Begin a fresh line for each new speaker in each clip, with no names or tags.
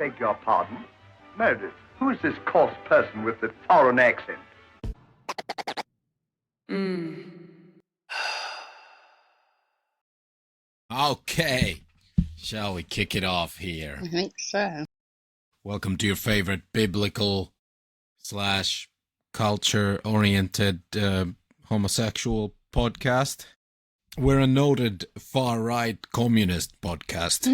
Beg your pardon? Meredith, who is this coarse person with the foreign accent?
Okay, shall we kick it off here?
I think so.
Welcome to your favorite biblical / culture-oriented homosexual podcast. We're a noted far-right communist podcast.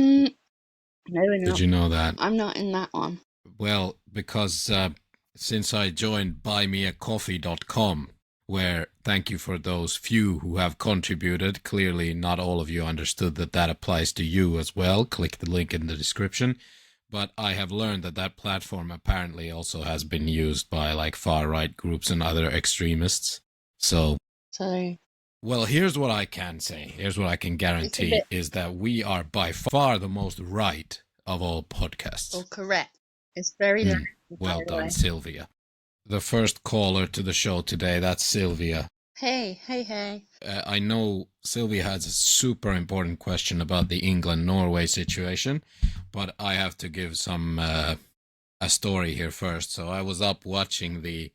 No, we're not.
Did you know that?
I'm not in that one.
Well, because since I joined buymeacoffee.com, where thank you for those few who have contributed. Clearly, not all of you understood that applies to you as well. Click the link in the description. But I have learned that platform apparently also has been used by like far-right groups and other extremists. So, well, here's what I can say. Here's what I can guarantee is that we are by far the most right of all podcasts.
Oh, correct. It's very
well done, Sylvia. The first caller to the show today, that's Sylvia.
Hey.
I know Sylvia has a super important question about the England-Norway situation, but I have to give some a story here first. So I was up watching the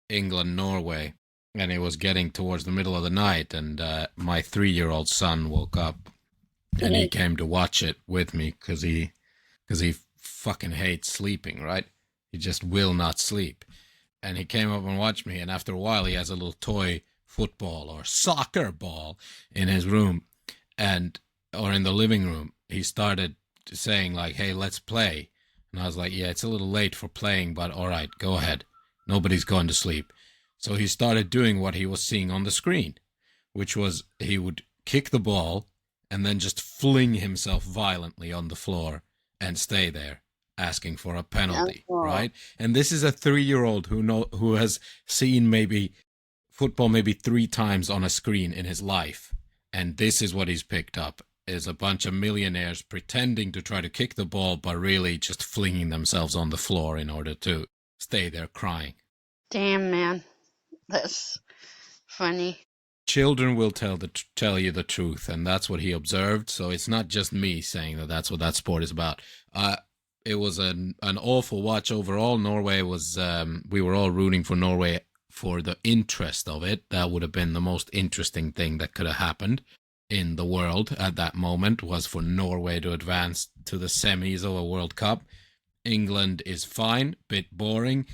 England-Norway, and it was getting towards the middle of the night, and my 3-year-old son woke up, and he came to watch it with me because he fucking hates sleeping, right? He just will not sleep. And he came up and watched me, and after a while he has a little toy football or soccer ball in his room or in the living room. He started saying like, hey, let's play. And I was like, yeah, it's a little late for playing, but all right, go ahead. Nobody's going to sleep. So he started doing what he was seeing on the screen, which was he would kick the ball and then just fling himself violently on the floor and stay there, asking for a penalty, right? And this is a 3-year-old who has seen football maybe 3 times on a screen in his life, and this is what he's picked up: is a bunch of millionaires pretending to try to kick the ball, but really just flinging themselves on the floor in order to stay there crying.
Damn, man, that's funny.
Children will tell you the truth, and that's what he observed. So it's not just me saying that's what that sport is about. It was an awful watch overall. Norway was, we were all rooting for Norway for the interest of it. That would have been the most interesting thing that could have happened in the world at that moment, was for Norway to advance to the semis of a World Cup. England is fine, bit boring.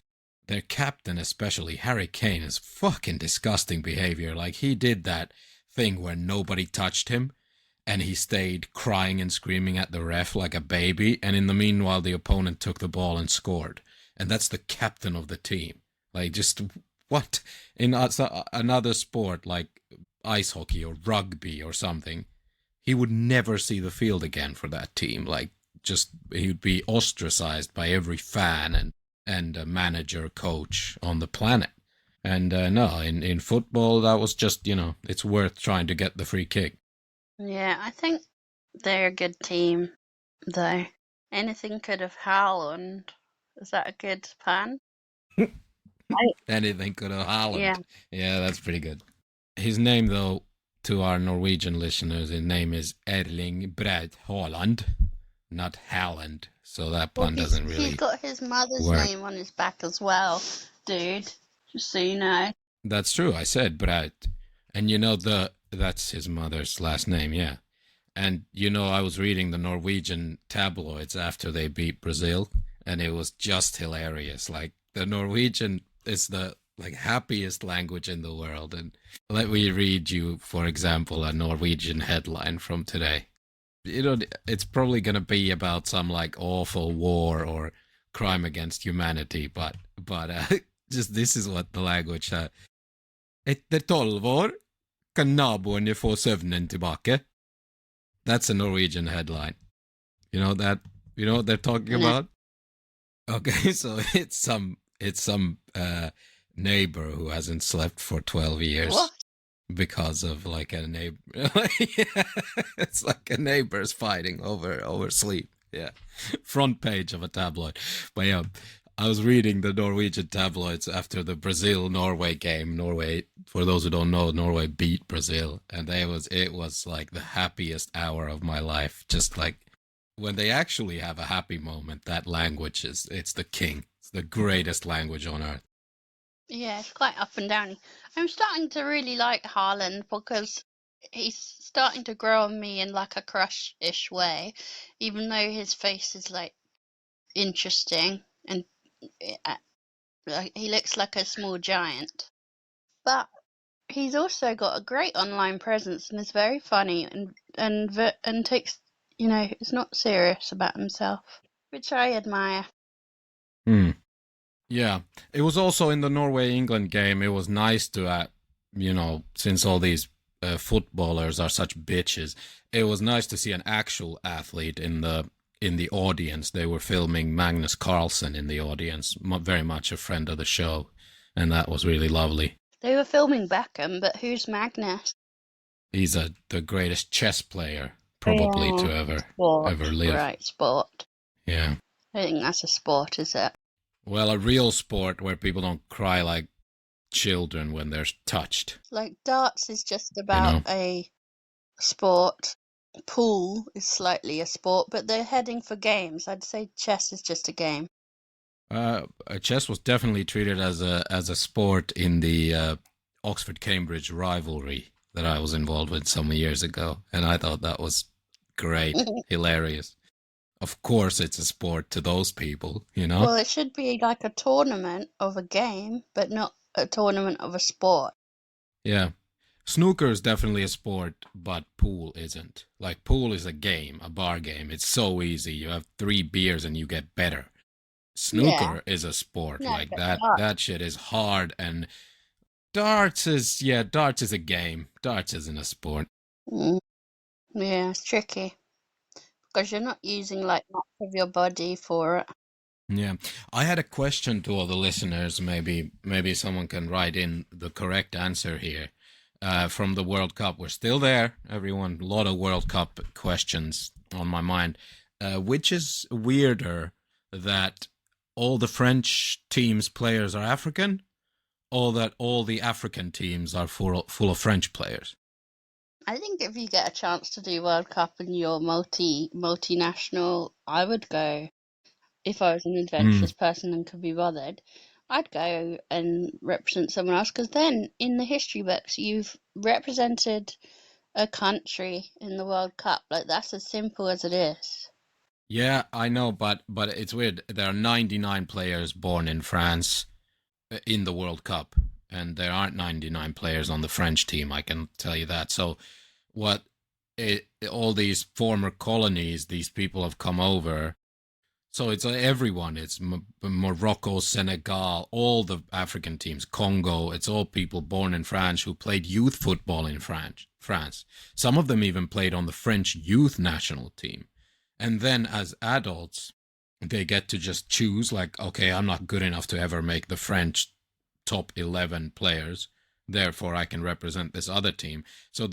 Their captain, especially Harry Kane, is fucking disgusting behavior. Like, he did that thing where nobody touched him, and he stayed crying and screaming at the ref like a baby, and in the meanwhile the opponent took the ball and scored. And that's the captain of the team. Like, just what? In another sport like ice hockey or rugby or something, he would never see the field again for that team. Like, just he would be ostracized by every fan and a manager, coach on the planet. And no, in football, that was just, it's worth trying to get the free kick.
Yeah, I think they're a good team, though. Anything could have happened. Is that a good pun?
Anything could have happened.
Yeah,
that's pretty good. His name, though, to our Norwegian listeners, his name is Erling Braut Haaland, not Haaland. So that pun doesn't really
He's got his mother's
work.
name on his back as well, dude. Just so you know.
That's true. I said Braut. And that's his mother's last name, yeah. And I was reading the Norwegian tabloids after they beat Brazil, and it was just hilarious. Like, the Norwegian is the happiest language in the world. And let me read you, for example, a Norwegian headline from today. It's probably going to be about some awful war or crime against humanity, but just this is what the language said. Etter 12 år kan naboene få søvnen tilbake. That's a Norwegian headline. You know what they're talking about? Okay, so it's some neighbor who hasn't slept for 12 years.
What?
Because of a neighbor. It's like a neighbor's fighting over sleep. Yeah. Front page of a tabloid. But yeah, I was reading the Norwegian tabloids after the Brazil-Norway game. Norway, for those who don't know, Norway beat Brazil. And it was like the happiest hour of my life. Just like when they actually have a happy moment, that language it's the king. It's the greatest language on earth.
Yeah, it's quite up and down. I'm starting to really like Haaland because he's starting to grow on me in like a crush-ish way, even though his face is like interesting and he looks like a small giant. But he's also got a great online presence and is very funny and takes, is not serious about himself, which I admire.
Hmm. Yeah, it was also in the Norway-England game. It was nice to, since all these footballers are such bitches, it was nice to see an actual athlete in the audience. They were filming Magnus Carlsen in the audience, very much a friend of the show, and that was really lovely.
They were filming Beckham, but who's Magnus?
He's the greatest chess player probably to ever live.
Right, sport.
Yeah.
I think that's a sport, is it?
Well, a real sport where people don't cry like children when they're touched.
Like darts is just about a sport. Pool is slightly a sport, but they're heading for games. I'd say chess is just a game.
Chess was definitely treated as a sport in the Oxford-Cambridge rivalry that I was involved with some years ago, and I thought that was great, hilarious. Of course, it's a sport to those people,
Well, it should be like a tournament of a game, but not a tournament of a sport.
Yeah. Snooker is definitely a sport, but pool isn't. Like, pool is a game, a bar game. It's so easy. You have 3 beers and you get better. Snooker is a sport.
No,
like,
but
that shit is hard. And darts is a game. Darts isn't a sport.
Yeah, it's tricky. Because you're not using like much of your body for it.
Yeah. I had a question to all the listeners. Maybe someone can write in the correct answer here. From the World Cup. We're still there, everyone. A lot of World Cup questions on my mind. Which is weirder, that all the French teams' players are African, or that all the African teams are full of French players?
I think if you get a chance to do World Cup and you're multinational, I would go. If I was an adventurous person and could be bothered, I'd go and represent someone else, because then in the history books you've represented a country in the World Cup. Like, that's as simple as it is.
Yeah, I know, but it's weird. There are 99 players born in France in the World Cup, and there aren't 99 players on the French team, I can tell you that. So all these former colonies, these people have come over. So it's everyone. It's Morocco, Senegal, all the African teams, Congo. It's all people born in France who played youth football in France. Some of them even played on the French youth national team. And then as adults, they get to just choose, like, okay, I'm not good enough to ever make the French top 11 players. Therefore, I can represent this other team. So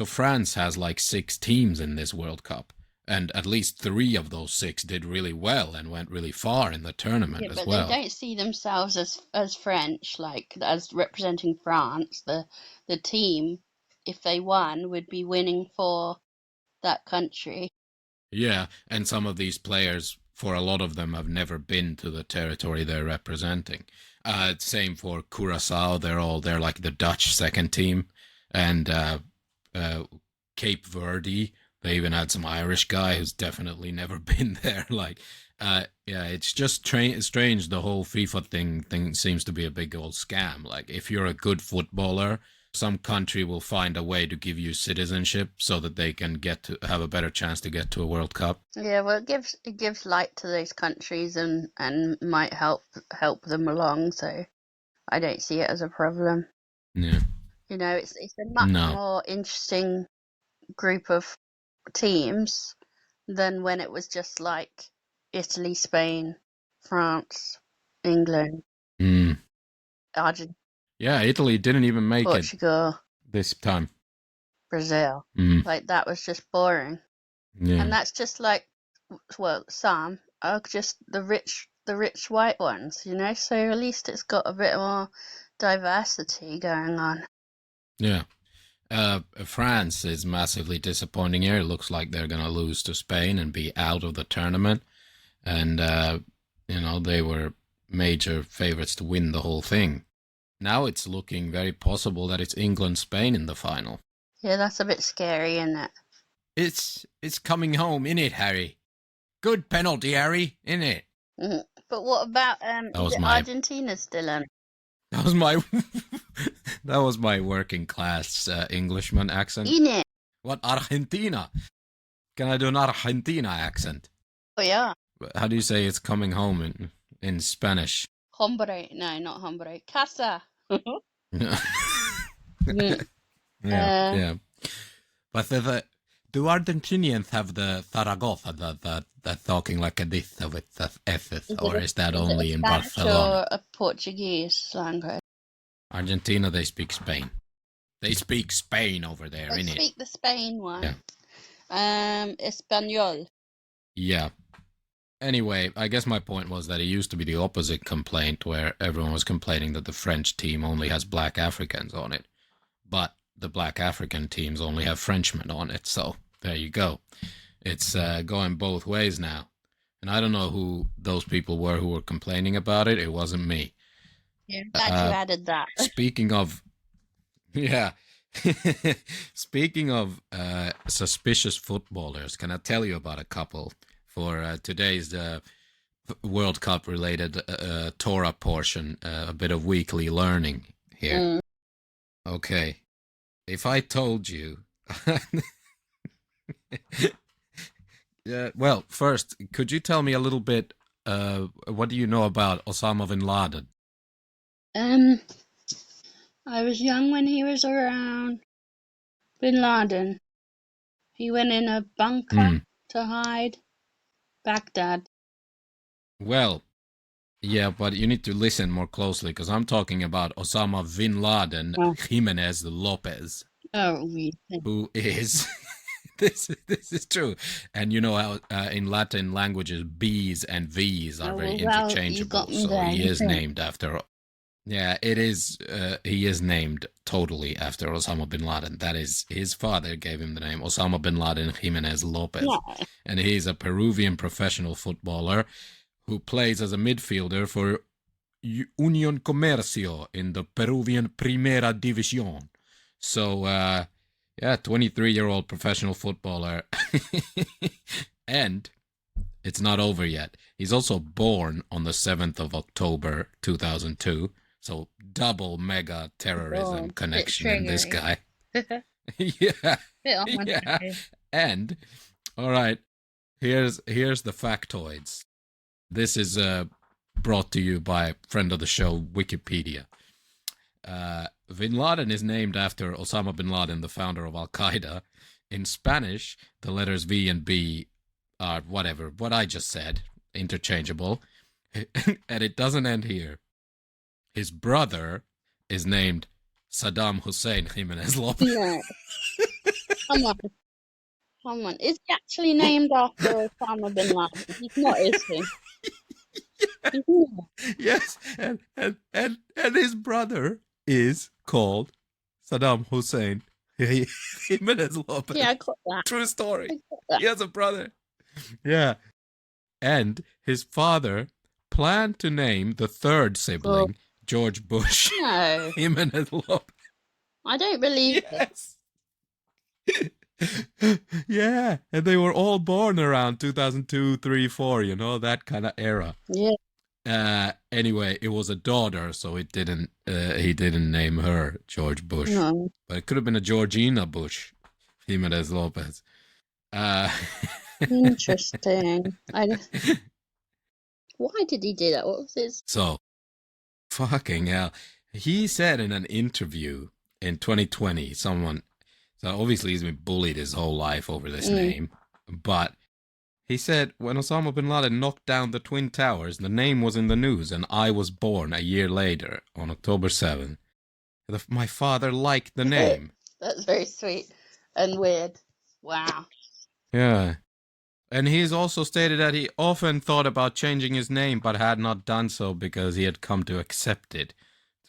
France has like 6 teams in this World Cup. And at least 3 of those 6 did really well and went really far in the tournament as well.
But they don't see themselves as French, like as representing France. The team, if they won, would be winning for that country.
Yeah, and some of these players, for a lot of them, have never been to the territory they're representing. Same for Curacao. They're like the Dutch second team, and Cape Verde. They even had some Irish guy who's definitely never been there. Yeah, it's just strange. The whole FIFA thing seems to be a big old scam. Like, if you're a good footballer, some country will find a way to give you citizenship so that they can have a better chance to get to a World Cup.
Yeah, well, it gives light to those countries and might help them along. So I don't see it as a problem.
Yeah,
It's a much more interesting group of teams than when it was just like Italy, Spain, France, England, Argentina.
Yeah, Italy didn't even make
Portugal,
it this time.
Brazil. Like, that was just boring.
Yeah.
And that's just like, well, some are just the rich white ones, so at least it's got a bit more diversity going on.
Yeah. France is massively disappointing here. It looks like they're going to lose to Spain and be out of the tournament. And, they were major favorites to win the whole thing. Now it's looking very possible that it's England-Spain in the final.
Yeah, that's a bit scary, isn't it?
It's coming home, innit, Harry? Good penalty, Harry, innit?
Mm-hmm. But what about Argentina still in?
That was my that was my working class Englishman accent.
Innit?
What, Argentina? Can I do an Argentina accent?
Oh yeah.
How do you say it's coming home in Spanish?
Hombre. No, not hombre. Casa.
Yeah. But do Argentinians have the Zaragoza, that talking like a this with the S's, or is that only in Barcelona?
Or a Portuguese slang?
Argentina, they speak Spain. They speak Spain over there, innit?
They speak the Spain one.
Yeah.
Espanol.
Yeah. Anyway, I guess my point was that it used to be the opposite complaint, where everyone was complaining that the French team only has black Africans on it. But the black African teams only have Frenchmen on it, so there you go. It's going both ways now. And I don't know who those people were who were complaining about it. It wasn't me.
Yeah, glad you added that.
Speaking of... Yeah. Speaking of suspicious footballers, can I tell you about a couple for today's World Cup related Torah portion, a bit of weekly learning here. Okay. If I told you... well, first, could you tell me a little bit, what do you know about Osama bin Laden?
I was young when he was around. Bin Laden. He went in a bunker to hide. Baghdad.
Well, yeah, but you need to listen more closely, because I'm talking about Osama bin Laden Jimenez Lopez.
Oh,
who is... This is true. And you know how in Latin languages B's and V's are very interchangeable. So he is named after... Yeah, it is. He is named totally after Osama bin Laden. That is, his father gave him the name Osama bin Laden Jimenez Lopez. Yeah. And he's a Peruvian professional footballer who plays as a midfielder for Unión Comercio in the Peruvian Primera División. So, 23-year-old professional footballer. And it's not over yet. He's also born on the 7th of October, 2002. So double mega terrorism connection in this guy. Yeah. And, all right, here's the factoids. This is brought to you by friend of the show, Wikipedia. Bin Laden is named after Osama bin Laden, the founder of Al-Qaeda. In Spanish, the letters V and B are whatever, what I just said, interchangeable. And it doesn't end here. His brother is named Saddam Hussein Jimenez Lopez.
No. Come on. Is he actually named after Osama bin Laden? He's not, is he?
Yes, and his brother is called Saddam Hussein Jimenez Lopez.
Yeah, I got that.
True story. He has a brother. Yeah. And his father planned to name the third sibling George Bush.
No.
Jimenez Lopez.
I don't believe
it. Yeah, and they were all born around 2002, 3, 4, that kind of era.
Yeah.
Anyway, it was a daughter, so he didn't name her George Bush.
No.
But it could have been a Georgina Bush, Jimenez Lopez.
Interesting. Why did he do that? What was his...
So, fucking hell. He said in an interview in 2020, so obviously he's been bullied his whole life over this name, but he said, when Osama bin Laden knocked down the Twin Towers, the name was in the news, and I was born a year later, on October 7th. My father liked the name.
That's very sweet and weird. Wow.
Yeah. And he's also stated that he often thought about changing his name, but had not done so because he had come to accept it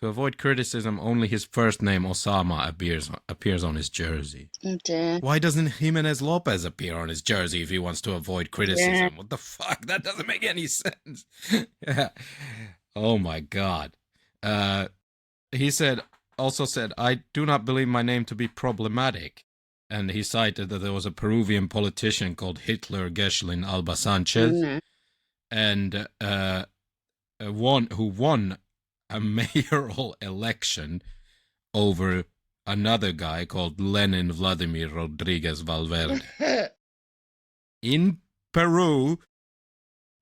To avoid criticism, only his first name, Osama, appears on his jersey.
Oh dear.
Why doesn't Jimenez Lopez appear on his jersey if he wants to avoid criticism?
Yeah.
What the fuck? That doesn't make any sense. Yeah. Oh my god. He also said, I do not believe my name to be problematic. And he cited that there was a Peruvian politician called Hitler Geshelin Alba Sanchez,
No.
and who won a mayoral election over another guy called Lenin Vladimir Rodriguez Valverde. In Peru,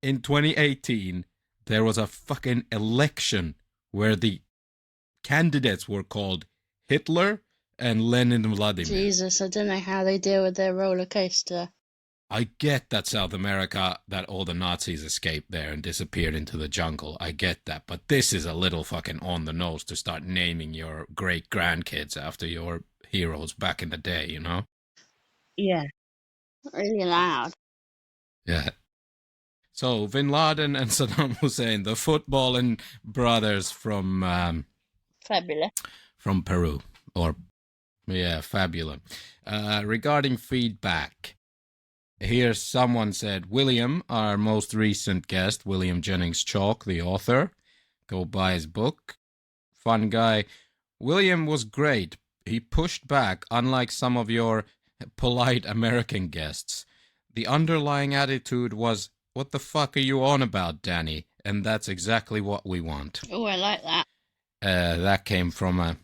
in 2018, there was a fucking election where the candidates were called Hitler and Lenin Vladimir.
Jesus, I don't know how they deal with their roller coaster.
I get that South America, that all the Nazis escaped there and disappeared into the jungle. I get that. But this is a little fucking on the nose to start naming your great-grandkids after your heroes back in the day, you know?
Yeah. Really loud.
Yeah. So, Bin Laden and Saddam Hussein, the footballing brothers from
Fabulous.
from Peru. Or, yeah, fabulous. Regarding feedback, here someone said, William, our most recent guest, William Jennings Chalk, the author. Go buy his book. Fun guy. William was great. He pushed back, unlike some of your polite American guests. The underlying attitude was, what the fuck are you on about, Danny? And that's exactly what we want.
Oh, I like that.
That came from a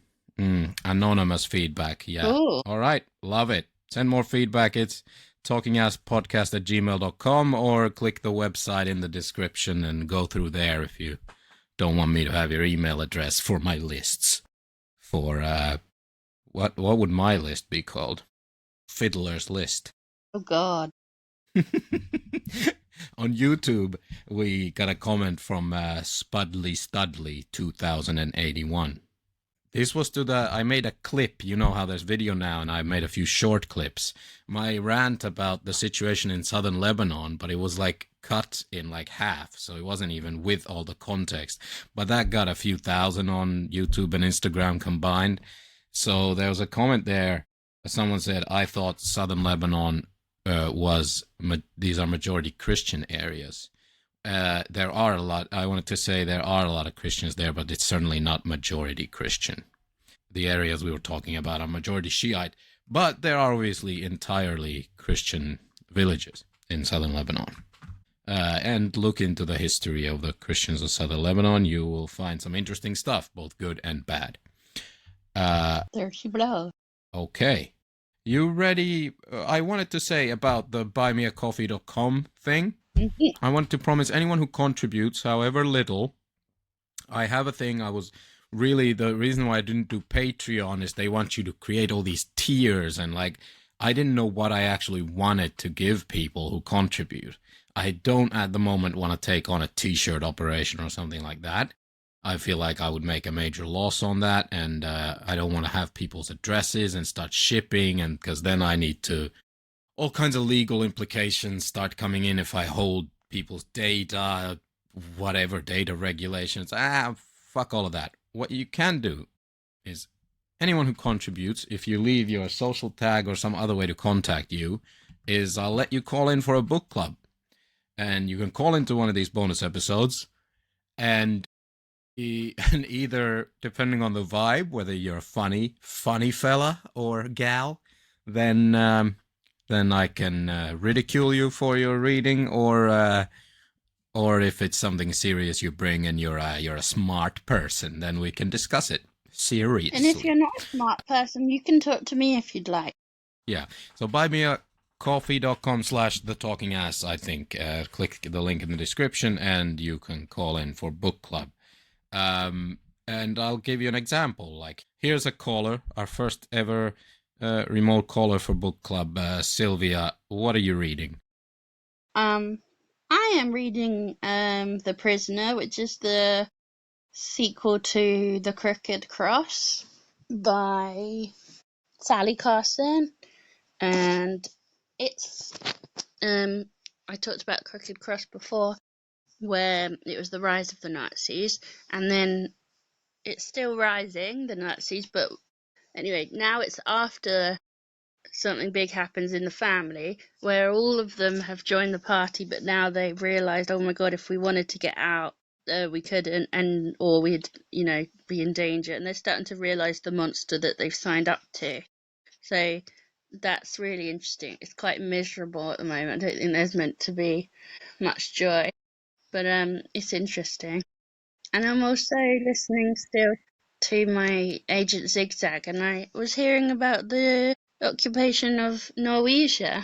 anonymous feedback. Yeah.
Ooh.
All right. Love it. Send more feedback. It's talkingasspodcast@gmail.com, or click the website in the description and go through there if you don't want me to have your email address for my lists. For, what would my list be called? Fiddler's List.
Oh, God.
On YouTube, we got a comment from Spudley Studley 2081. This was I made a clip, you know how there's video now, and I made a few short clips. My rant about the situation in southern Lebanon, but it was like cut in like half, so it wasn't even with all the context. But that got a few thousand on YouTube and Instagram combined. So there was a comment there. Someone said, I thought southern Lebanon these are majority Christian areas. There are a lot, I wanted to say there are a lot of Christians there, but it's certainly not majority Christian. The areas we were talking about are majority Shiite, but there are obviously entirely Christian villages in southern Lebanon. And look into the history of the Christians of southern Lebanon. You will find some interesting stuff, both good and bad.
There she blows.
Okay. You ready? I wanted to say about the buymeacoffee.com thing. I want to promise anyone who contributes, however little, I have a thing. The reason why I didn't do Patreon is they want you to create all these tiers, and like, I didn't know what I actually wanted to give people who contribute. I don't at the moment want to take on a t-shirt operation or something like that. I feel like I would make a major loss on that, and I don't want to have people's addresses and start shipping, and because then I need to, all kinds of legal implications start coming in if I hold people's data, whatever, data regulations. Fuck all of that. What you can do is anyone who contributes, if you leave your social tag or some other way to contact you, is I'll let you call in for a book club. And you can call into one of these bonus episodes, and either, depending on the vibe, whether you're a funny fella or gal, then I can ridicule you for your reading, or if it's something serious you bring and you're a smart person, then we can discuss it seriously.
And if you're not a smart person, you can talk to me if you'd like.
Yeah. So buymeacoffee.com/thetalkingass, I think. Click the link in the description and you can call in for book club. And I'll give you an example. Like, here's a caller, our first ever remote caller for book club. Sylvia, what are you reading?
I am reading The Prisoner, which is the sequel to The Crooked Cross by Sally Carson, and it's I talked about Crooked Cross before, where it was the rise of the Nazis, and then it's still rising, the Nazis, but anyway, now it's after something big happens in the family where all of them have joined the party, but now they've realised, oh my god, if we wanted to get out, we couldn't, or we'd, be in danger, and they're starting to realise the monster that they've signed up to. So that's really interesting. It's quite miserable at the moment. I don't think there's meant to be much joy, but it's interesting. And I'm also listening still to my Agent Zigzag, and I was hearing about the occupation of Norwegia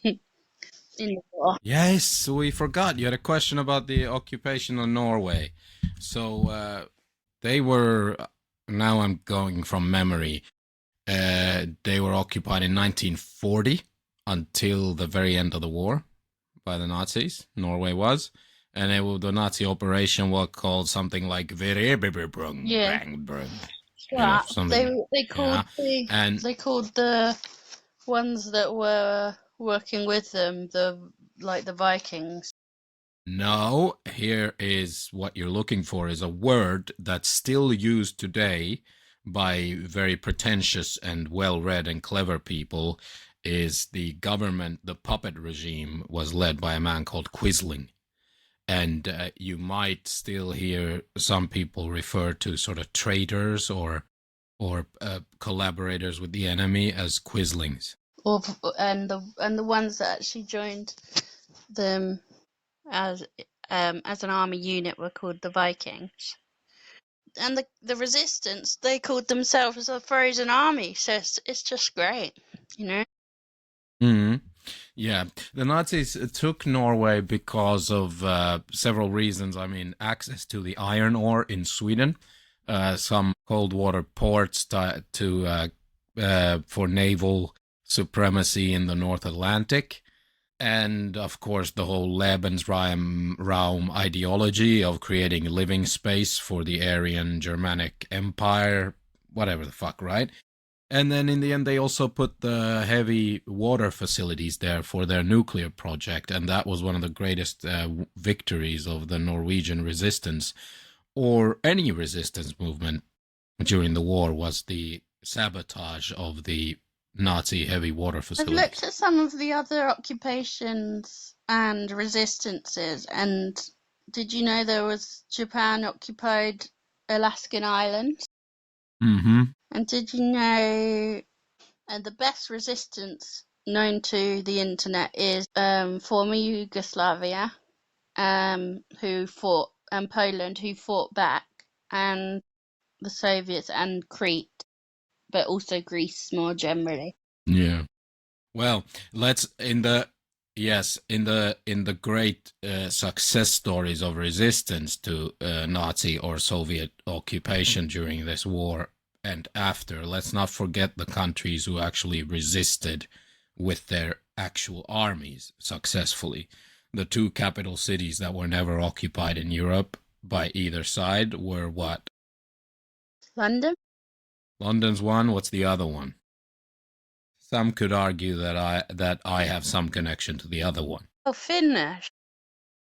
in the war.
Yes, we forgot. You had a question about the occupation of Norway. So they were, now I'm going from memory, they were occupied in 1940 until the very end of the war by the Nazis. Norway was. And the Nazi operation was called something like Verebebrung.
Yeah.
Yeah, something.
They called they called the ones that were working with them the Vikings.
No, here is what you're looking for is a word that's still used today by very pretentious and well-read and clever people. Is the government, the puppet regime was led by a man called Quisling. And you might still hear some people refer to sort of traitors or collaborators with the enemy as Quislings.
And the ones that actually joined them as an army unit were called the Vikings. And the resistance, they called themselves a frozen army. So it's just great,
Mm-hmm. Yeah, the Nazis took Norway because of several reasons. I mean, access to the iron ore in Sweden, some cold water ports for naval supremacy in the North Atlantic, and of course the whole Lebensraum ideology of creating living space for the Aryan Germanic Empire, whatever the fuck, right? And then in the end, they also put the heavy water facilities there for their nuclear project. And that was one of the greatest victories of the Norwegian resistance, or any resistance movement during the war, was the sabotage of the Nazi heavy water facilities.
I've looked at some of the other occupations and resistances, and did you know there was Japan occupied Alaskan islands?
Mm-hmm.
And did you know the best resistance known to the internet is former Yugoslavia, who fought, and Poland, who fought back, and the Soviets and Crete, but also Greece more generally.
Yeah. Well, let's in the great success stories of resistance to Nazi or Soviet occupation during this war and after, let's not forget the countries who actually resisted with their actual armies successfully. The two capital cities that were never occupied in Europe by either side were what?
London?
London's one. What's the other one? Some could argue that I have some connection to the other one.
Oh, Finnish.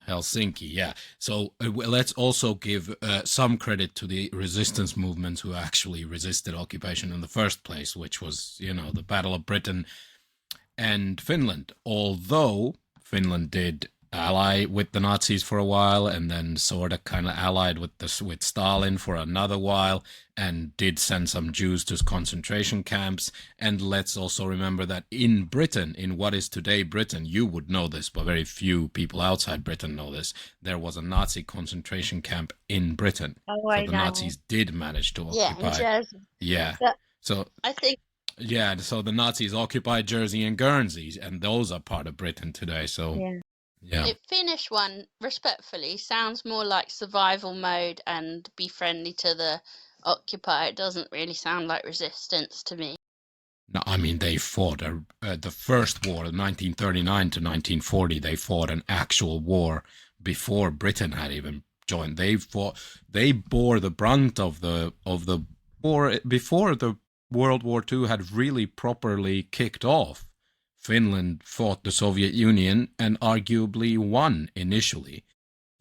Helsinki, yeah. So let's also give some credit to the resistance movements who actually resisted occupation in the first place, which was, the Battle of Britain and Finland. Although Finland did ally with the Nazis for a while, and then sort of kind of allied with Stalin for another while, and did send some Jews to concentration camps. And let's also remember that in Britain, in what is today Britain, you would know this, but very few people outside Britain know this, there was a Nazi concentration camp in Britain.
Oh,
so the Nazis did manage to occupy.
In Jersey.
Yeah.
So I think.
Yeah, so the Nazis occupied Jersey and Guernsey, and those are part of Britain today. So. Yeah.
The Finnish one, respectfully, sounds more like survival mode and be friendly to the occupier. It doesn't really sound like resistance to me.
No, I mean, they fought the first war, 1939 to 1940. They fought an actual war before Britain had even joined. They bore the brunt of the war before the World War II had really properly kicked off. Finland fought the Soviet Union and arguably won initially.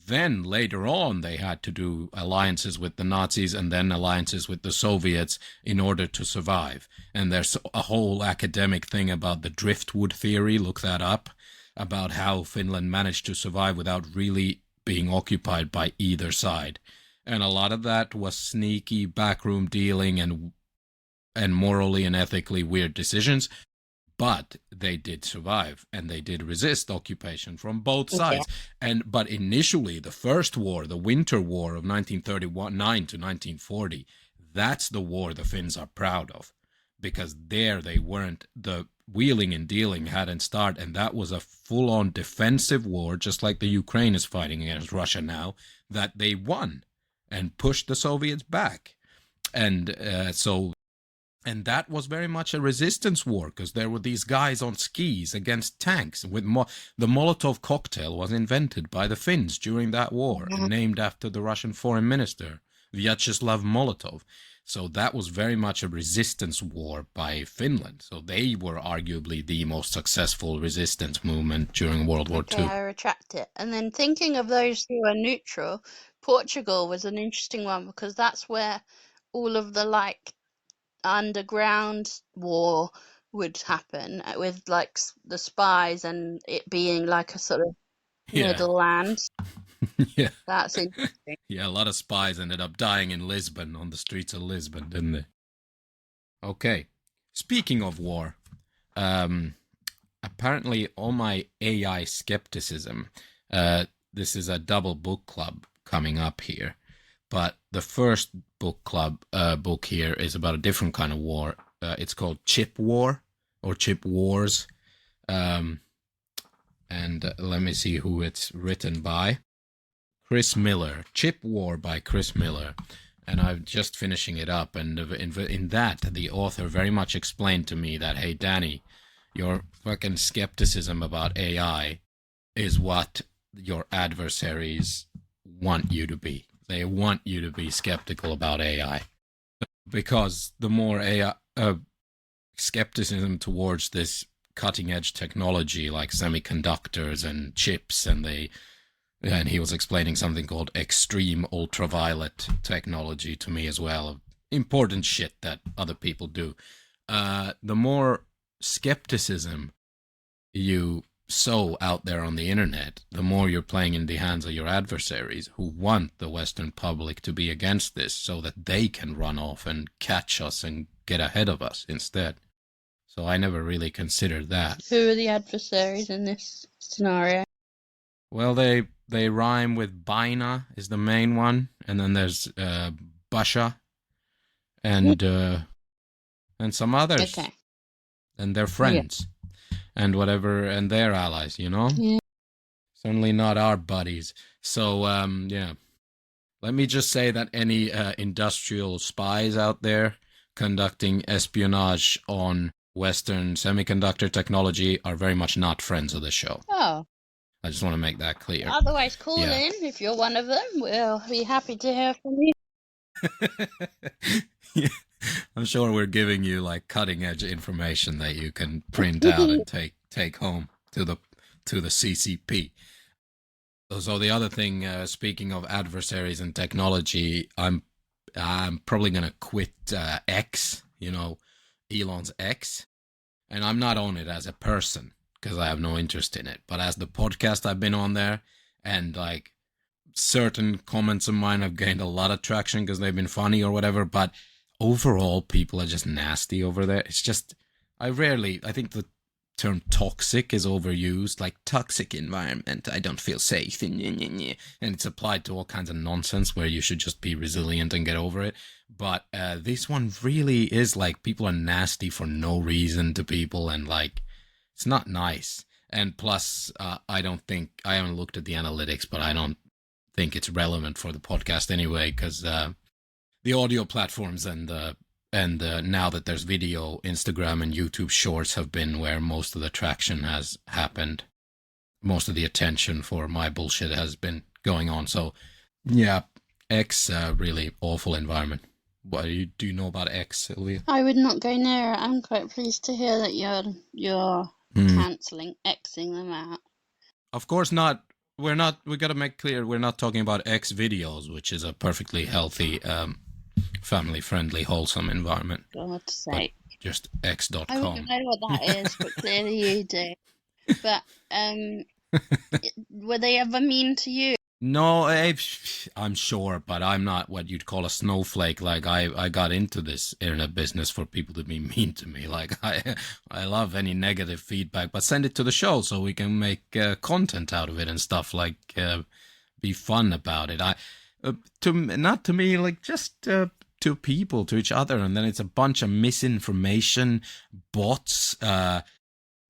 Then later on, they had to do alliances with the Nazis and then alliances with the Soviets in order to survive. And there's a whole academic thing about the driftwood theory, look that up, about how Finland managed to survive without really being occupied by either side. And a lot of that was sneaky backroom dealing and morally and ethically weird decisions. But they did survive, and they did resist occupation from both sides. But initially, the first war, the Winter War of 1939 to 1940, that's the war the Finns are proud of, because there they weren't, the wheeling and dealing hadn't started, and that was a full-on defensive war, just like the Ukraine is fighting against Russia now, that they won and pushed the Soviets back. And And that was very much a resistance war, because there were these guys on skis against tanks. With the Molotov cocktail was invented by the Finns during that war and named after the Russian foreign minister, Vyacheslav Molotov. So that was very much a resistance war by Finland. So they were arguably the most successful resistance movement during World War II.
I retract it. And then thinking of those who are neutral, Portugal was an interesting one, because that's where all of the underground war would happen, with the spies and it being like a sort of middle land.
Yeah,
that's interesting.
Yeah, a lot of spies ended up dying in Lisbon, on the streets of Lisbon, didn't they? Okay, speaking of war, apparently all my AI skepticism, this is a double book club coming up here. But the first book here is about a different kind of war. It's called Chip War, or Chip Wars. And let me see who it's written by. Chris Miller. Chip War by Chris Miller. And I'm just finishing it up. And in that, the author very much explained to me that, hey, Danny, your fucking skepticism about AI is what your adversaries want you to be. They want you to be skeptical about AI, because the more AI skepticism towards this cutting-edge technology like semiconductors and chips, and he was explaining something called extreme ultraviolet technology to me as well, important shit that other people do. The more skepticism you sow out there on the internet, the more you're playing in the hands of your adversaries, who want the Western public to be against this so that they can run off and catch us and get ahead of us instead. So I never really considered that.
Who are the adversaries in this scenario?
Well, they rhyme with Baina is the main one, and then there's Basha and some others.
Okay.
And they're friends. Yeah. And whatever, and their allies, you know?
Yeah.
Certainly not our buddies. So, yeah. Let me just say that any industrial spies out there conducting espionage on Western semiconductor technology are very much not friends of the show.
Oh.
I just want to make that clear.
Otherwise, call in if you're one of them. We'll be happy to hear from you.
Yeah. I'm sure we're giving you cutting edge information that you can print out and take home to the CCP. So the other thing, speaking of adversaries and technology, I'm probably gonna quit X, Elon's X, and I'm not on it as a person because I have no interest in it, but as the podcast I've been on there, and certain comments of mine have gained a lot of traction because they've been funny or whatever, but overall, people are just nasty over there. It's just, I think the term toxic is overused, like toxic environment, I don't feel safe, and it's applied to all kinds of nonsense where you should just be resilient and get over it. But this one really is people are nasty for no reason to people, and it's not nice. And plus, I haven't looked at the analytics, but I don't think it's relevant for the podcast anyway, because the audio platforms and now that there's video, Instagram and YouTube Shorts have been where most of the traction has happened. Most of the attention for my bullshit has been going on. So, yeah, X, really awful environment. What do you know about X, Sylvia?
I would not go near it. I'm quite pleased to hear that you're cancelling, Xing them out.
Of course not we got to make clear we're not talking about X videos, which is a perfectly healthy, family friendly, wholesome environment.
God's
But
sake.
just
I
x.com.
wouldn't know what that is, but clearly you do. But were they ever mean to you?
No, I'm sure, but I'm not what you'd call a snowflake. Like I got into this internet business for people to be mean to me. Like I love any negative feedback, but send it to the show so we can make content out of it and stuff. Like be fun about it. Not to me, like just to people, to each other, and then it's a bunch of misinformation, bots,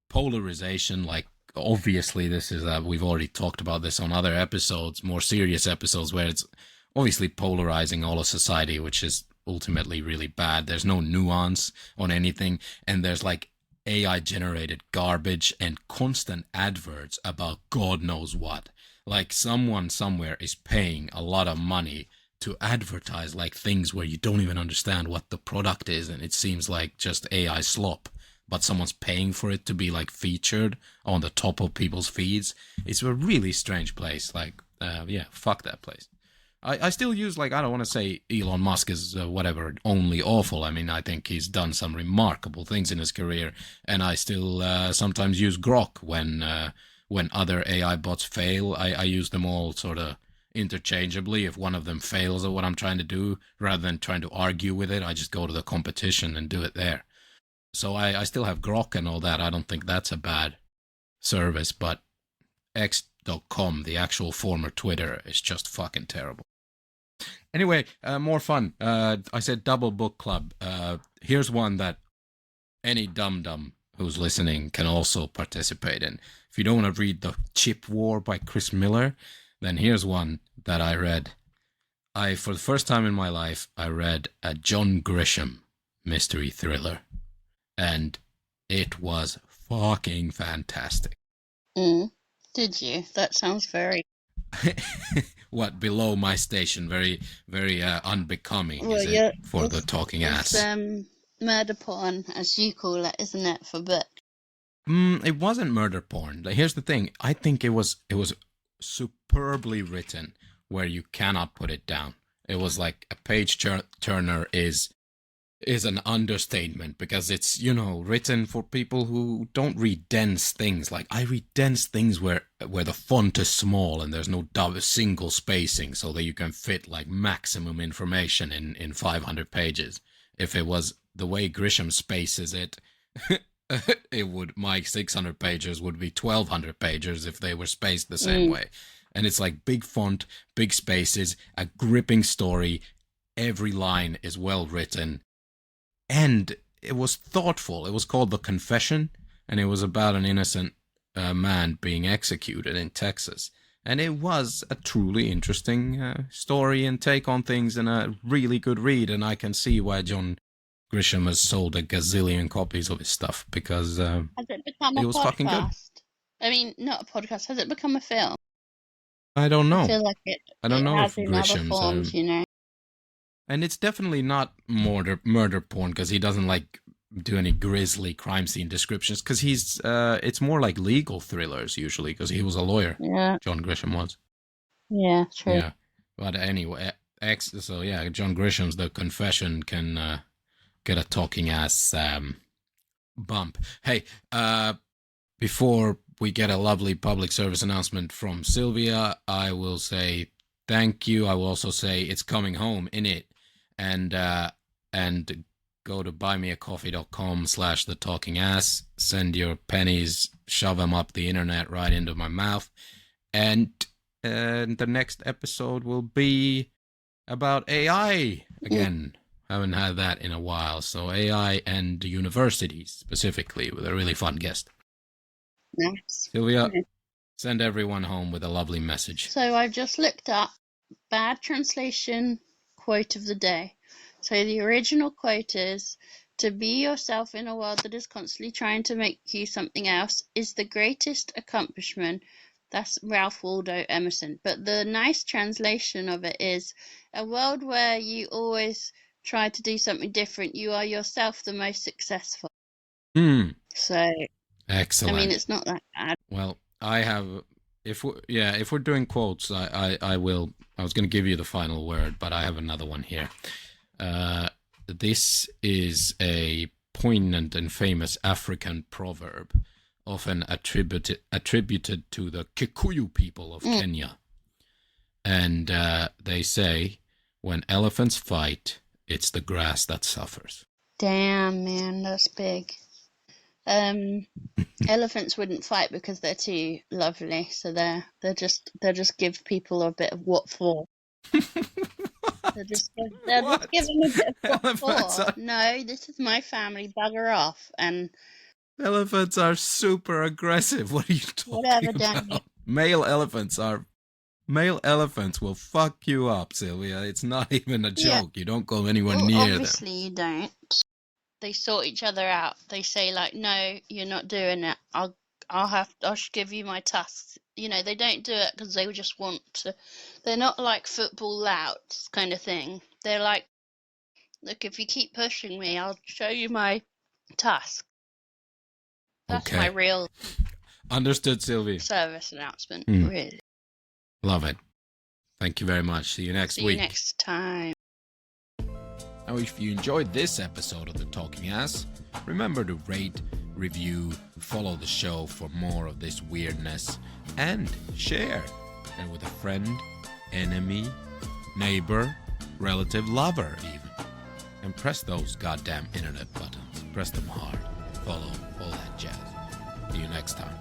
polarization, like. Obviously, this is we've already talked about this on other episodes, more serious episodes, where it's obviously polarizing all of society, which is ultimately really bad. There's no nuance on anything, and there's like AI generated garbage and constant adverts about God knows what. Like someone somewhere is paying a lot of money to advertise like things where you don't even understand what the product is, and it seems like just AI slop, but someone's paying for it to be like featured on the top of people's feeds. It's a really strange place. Like, yeah, fuck that place. I still use, like, I don't want to say Elon Musk is whatever, only awful. I mean, I think he's done some remarkable things in his career, and I still sometimes use Grok when other AI bots fail. I use them all sort of interchangeably. If one of them fails at what I'm trying to do, rather than trying to argue with it, I just go to the competition and do it there. So I still have Grok and all that. I don't think that's a bad service, but X.com, the actual former Twitter, is just fucking terrible. Anyway, more fun. I said double book club. Here's one that any dum-dum who's listening can also participate in. If you don't want to read The Chip War by Chris Miller, then here's one that I read. For the first time in my life, I read a John Grisham mystery thriller. And it was fucking fantastic.
Did you? That sounds very...
What, below my station? Very, very unbecoming,
well,
is it, for the talking ass?
Murder porn, as you call it, isn't it, for book?
It wasn't murder porn. Like, here's the thing. I think it was superbly written where you cannot put it down. It was like a page turner is an understatement, because it's, written for people who don't read dense things. Like, I read dense things where the font is small and there's no single spacing, so that you can fit like maximum information in 500 pages. If it was the way Grisham spaces it, my 600 pages would be 1200 pages if they were spaced the same way. And it's like big font, big spaces, a gripping story. Every line is well written. And it was thoughtful. It was called The Confession, and it was about an innocent man being executed in Texas. And it was a truly interesting story and take on things, and a really good read. And I can see why John Grisham has sold a gazillion copies of his stuff, because
has it become
it was fucking good.
I mean, not a podcast. Has it become a film?
I don't know.
I feel like
I don't know if
has in other
Grisham's
forms,
And it's definitely not murder porn, because he doesn't like do any grisly crime scene descriptions, because he's it's more like legal thrillers usually, because he was a lawyer.
Yeah.
John Grisham was.
Yeah, true.
Yeah. But anyway, so yeah, John Grisham's The Confession can get a talking ass bump. Hey, before we get a lovely public service announcement from Sylvia, I will say thank you. I will also say it's coming home, innit? And go to buymeacoffee.com/thetalkingass. Send your pennies, shove them up the internet right into my mouth. And the next episode will be about AI again. Haven't had that in a while. So AI and universities specifically, with a really fun guest.
Nice.
Sylvia, send everyone home with a lovely message.
So I've just looked up bad translation quote of the day. So the original quote is, "To be yourself in a world that is constantly trying to make you something else is the greatest accomplishment." That's Ralph Waldo Emerson. But the nice translation of it is, "A world where you always try to do something different, you are yourself the most successful." So
excellent.
I mean, it's not that bad.
Well, I have if we're doing quotes, I will. I was going to give you the final word, but I have another one here. This is a poignant and famous African proverb, often attributed to the Kikuyu people of Kenya. And they say, when elephants fight, it's the grass that suffers.
Damn, man, that's big. Elephants wouldn't fight because they're too lovely, so they just give people a bit of what for. They're just giving a bit of what for. No, this is my family. Bugger off. And
elephants are super aggressive. What are you talking about? Male elephants will fuck you up, Sylvia. It's not even a joke. Yeah. You don't go anywhere near them.
Obviously you don't. They sort each other out. They say like, no, you're not doing it. I'll give you my tusks. You know, they don't do it because they just want to. They're not like football louts kind of thing. They're like, look, if you keep pushing me, I'll show you my tusk. That's my real.
Understood, Sylvie.
Service announcement. Really.
Love it. Thank you very much. See you next week.
See you next time.
Now, if you enjoyed this episode of The Talking Ass, remember to rate, review, follow the show for more of this weirdness, and share. And with a friend, enemy, neighbor, relative, lover even. And press those goddamn internet buttons. Press them hard. Follow, all that jazz. See you next time.